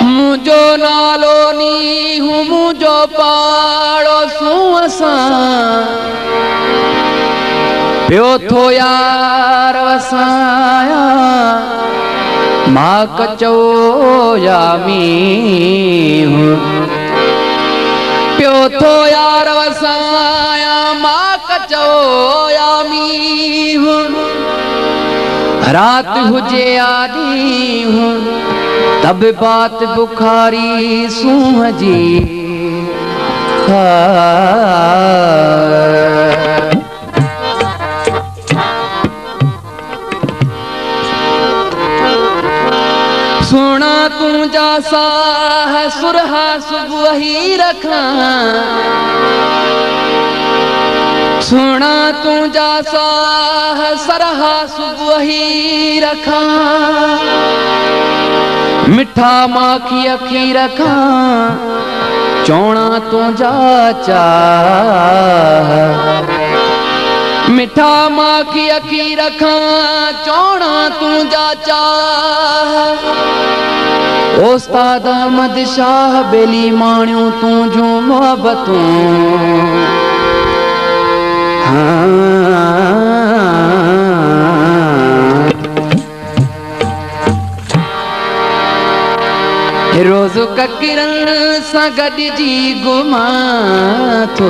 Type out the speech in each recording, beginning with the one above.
मुझो नालो नी हूँ मुझो पाड़ो सुअसा प्यो थो यार वसाया माँ कचो या मी हूँ प्यो थो यार वसाया माँ कचो या मी हूँ रात हुजे आधी हूँ तब बात बुखारी सूह जी सुना तू जासा है सुरहा सुबह ही रखा सुना तू जासा है सरहा सुबह ही रखा मिठा माखी अखी रखा चौड़ा तू जा मिठा माखी अखी रखा चौड़ा तू जा उस्ताद अहमद शाह बेली माणियों तू जो मोहब्बतूं रोज़ ककिरन सां गॾिजी घुमां थो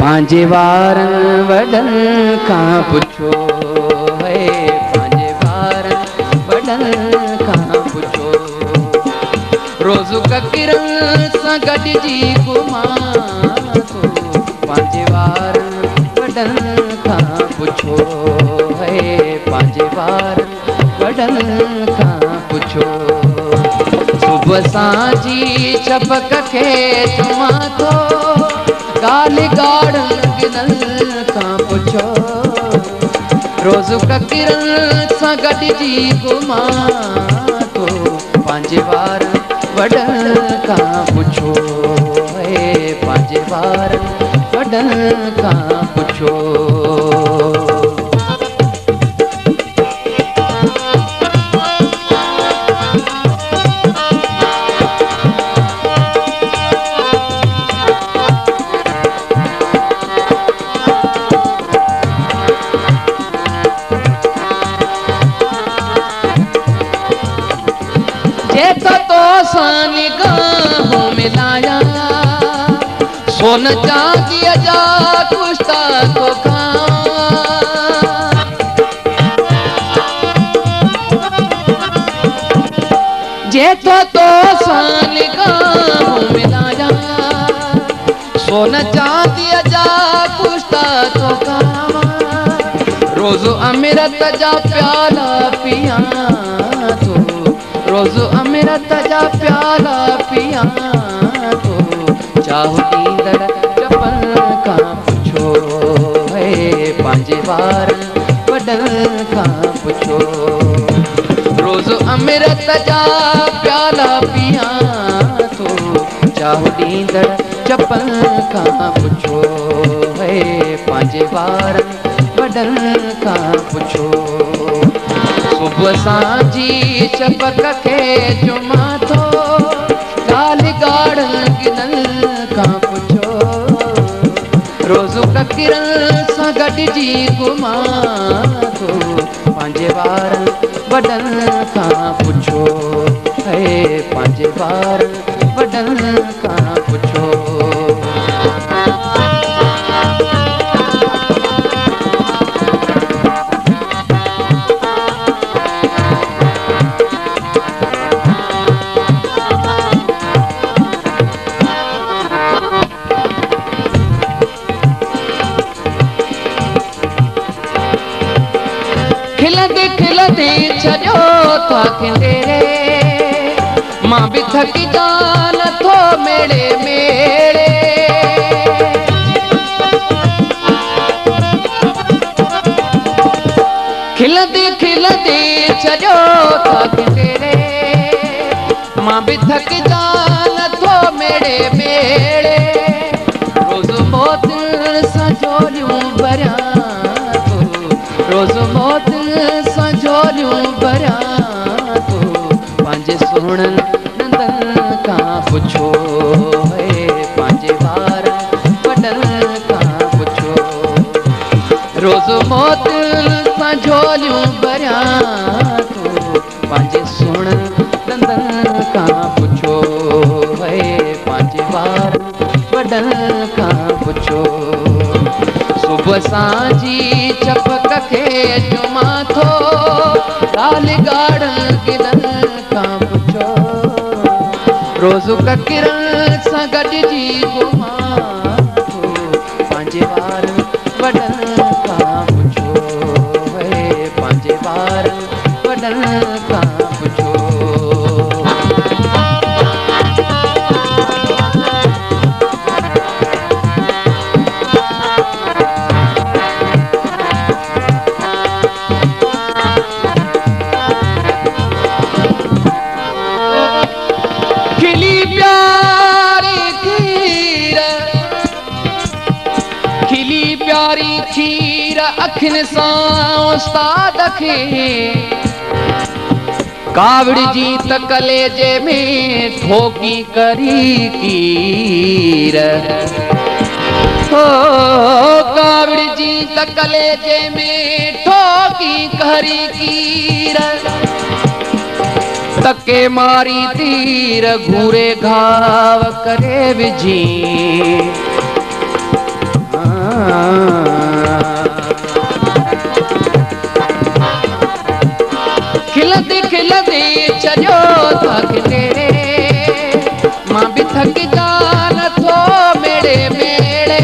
पंहिंजे वारनि वॾनि खां पुछो है पंहिंजे वारनि वॾनि खां पुछो रोज़ ककिरन सां गॾिजी घुमां थो पंहिंजे वारनि वॾनि खां पुछो है पंहिंजे वारनि वॾनि खां पुछो सुबह सांझी छपक खे चुमां थो ॻाल्हि ॻाढ़नि गिनल खां पुछो रोज़ ककिरन सां गॾिजी घुमां थो पंहिंजे वारनि वॾनि खां पुछो है पंहिंजे वारनि वॾनि खां पुछो मिलाया सोन चांदी जा कुश्ता तो जे तो सान मिलाया सोन चांदी जा कुश्ता तो रोज़ अमृत जा प्याला पिया तो रोज़ अमृत जा प्याला पिया तो चाहो नींदड़ चपन खां पुछो है पंहिंजे वारनि वॾनि खां पुछो रोज़ अमृत जा प्याला पिया तो चाहो नींदड़ चपन खां पुछो है पंहिंजे वारनि वॾनि खां पुछो सुबह सांझी छपक खे चुमां थो ॻाल्हि ॻाढ़नि गिनल खां पुछो रोज़ ककिरन सां गॾिजी घुमां थो पंहिंजे वारनि वॾनि खां पुछो है पंहिंजे वारनि वॾनि खां पुछो खिलंदे छॾियो था खिंडेरे मां बि थकी जान थो मेड़े मेड़े खिलंदे छॾियो था खिंडेरे मां बि थकी जान थो मेड़े मेड़े रोज़ मौत सां झोलियूं भरियां रोज़ मौत सां झोलियूं भरियां थो पंहिंजे सुहिणनि नंदन खां पुछो, पंहिंजे ॿार वॾनि खां पुछो। रोज़ मौत सां झोलियूं भरियां तूं, पंहिंजे सुहिणनि नंदन खां पुछो, पंहिंजे ॿार वॾनि खां पुछो। सुबुह सांझी चपक खे जुमां थो, ॻाल्हि ॻाढ़नि गिलनि खां पुछो। रोज़ ककिरनि सां गॾिजी घुमां थो, पंहिंजे ॿार वॾनि खां पुछो, पंहिंजे ॿार वॾनि खां पुछो। खीर अखियुनि सां उस्ताद खे, कावड़ जी त कलेजे में ठोकी करी कीर। हो कावड़ जी त कलेजे में ठोकी करी कीर। तके मारी तीर घूरे घाव करे विझी, खिलंदी खिलंदी चढ़ियो थक तेरे, मां बि थक जा नथो मेड़े मेड़े।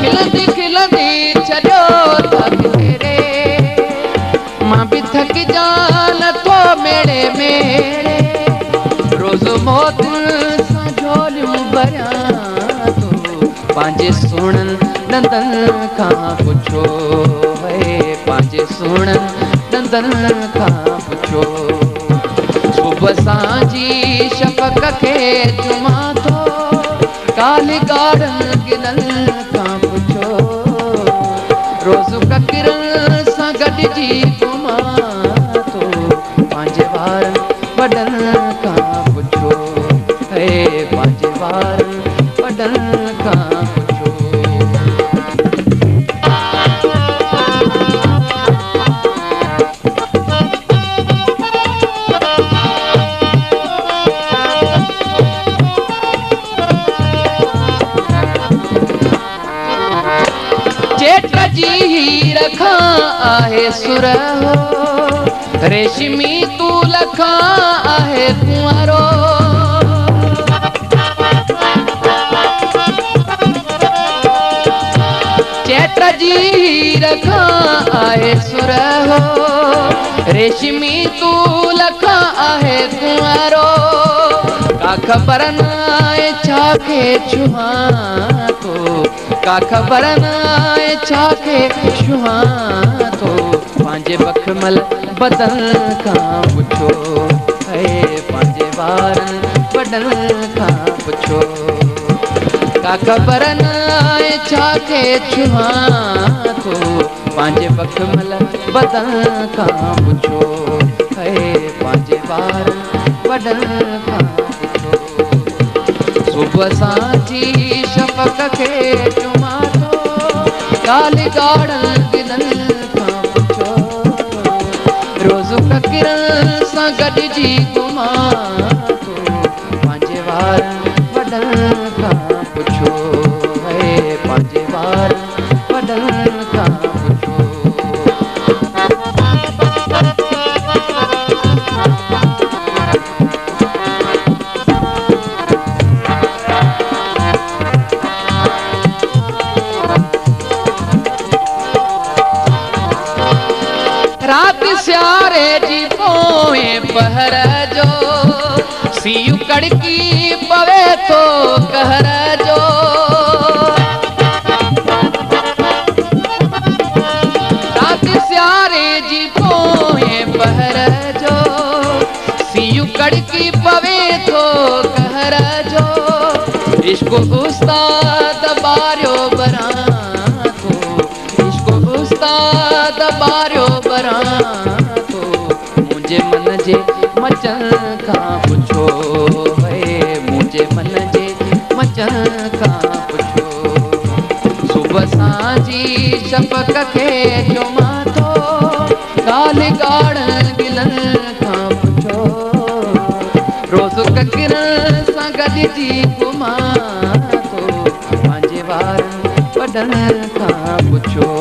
खिलंदी खिलंदी चढ़ियो थक तेरे, मां बि थक जा नथो मेड़े मेड़े। रोज़ मौत सां झोलियूं भरियां तूं, पंहिंजे सुहिणनि नंदन खां पुछो, पंहिंजे सुहिणनि नंदन खां पुछो। सुबुह सांझी शफ़क़ खे जुमां थो, ॻाल्हि ॻाढ़नि गिलनि खां पुछो। रोज़ ककिरनि सां गॾिजी घुमां थो, पंहिंजे ॿार वॾनि खां पुछो, पंहिंजे ॿार वॾनि खां पुछो। चेट जी हीर खां आहे सुर हो, रेशमी तूल खां आहे कुंवारो। चेट जी हीर खां आहे सुर हो, रेशमी तूल खां आहे कुंवारो। का ख़बर नाहे छा खे छुहां थो, का ख़बर नाहे छा खे छुहां थो। पंहिंजे बखमल बदन खां पुछो, पंहिंजे ॿारनि वॾनि खां पुछो। का ख़बर नाहे छा खे छुहां थो, पंहिंजे बखमल बदन खां पुछो, पंहिंजे ॿारनि वॾनि खां पुछो। सुबुह सांझी शफ़क़ खे जुमां थो, ॻाल्हि ॻाढ़नि गिलनि खां पुछो। रोज़ ककिरनि सां गॾिजी घुमां थो, पंहिंजे ॿारनि वॾनि खां पुछो, पंहिंजे ॿारनि वॾनि खां पुछो। राति सियारे जी पोएं पहर जो, सीउ कड़की पवे थो कहर जो। राति सियारे जी पोएं पहर जो, सीउ कड़की पवे थो कहर जो। इश्क उस्ताद बारियो बरां थो, इश्क उस्ताद बारियो बरां थो मुंहिंजे मन जे मचन खां पुछो मुंहिंजे मन जे मचन खां पुछो सुबुह सांजी शफ़क़ खे चुमां थो ॻाल्हि ॻाढ़नि गिलनि खां पुछो रोज़ ककिरनि सां गॾिजी घुमां थो पंहिंजे वारनि वॾनि खां पुछो